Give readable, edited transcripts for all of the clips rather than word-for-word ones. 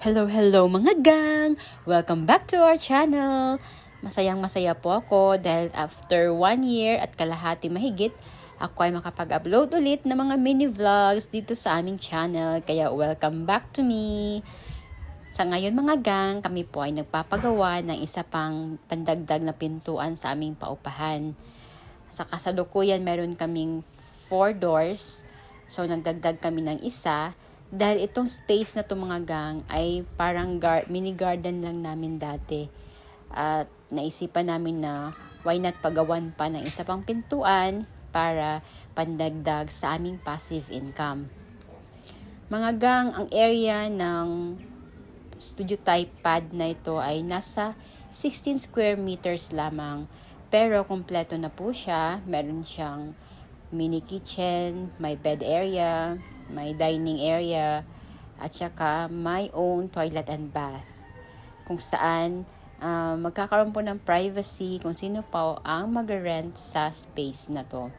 Hello mga gang! Welcome back to our channel! Masayang-masaya po ako dahil after 1 year at kalahati mahigit, ako ay makapag-upload ulit ng mga mini vlogs dito sa aming channel. Kaya welcome back to me! Sa ngayon mga gang, kami po ay nagpapagawa ng isa pang pandagdag na pintuan sa aming paupahan. Sa kasalukuyan meron kaming 4 doors. So nagdagdag kami ng isa. Dahil itong space na to mga gang ay parang mini garden lang namin dati. At naisipan namin na why not pagawan pa ng isa pang pintuan para pandagdag sa aming passive income. Mga gang, ang area ng studio type pad na ito ay nasa 16 square meters lamang. Pero kompleto na po siya. Meron siyang mini kitchen, may bed area, may dining area, at saka my own toilet and bath. Kung saan magkakaroon po ng privacy kung sino pa ang mag-rent sa space na to.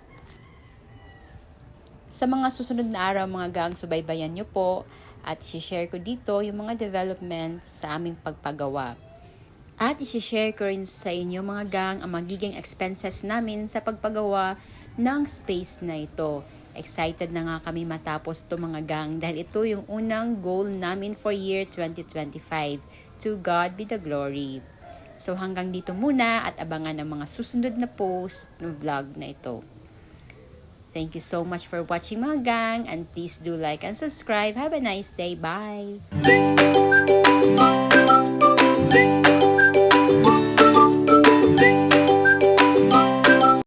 Sa mga susunod na araw mga gang, subaybayan nyo po at i-share ko dito yung mga developments sa aming pagpagawa. At i-share ko rin sa inyo mga gang ang magiging expenses namin sa pagpagawa ng space na ito. Excited na nga kami matapos to mga gang dahil ito yung unang goal namin for year 2025. To God be the glory. So hanggang dito muna at abangan ang mga susunod na post ng vlog na ito. Thank you so much for watching mga gang and please do like and subscribe. Have a nice day. Bye!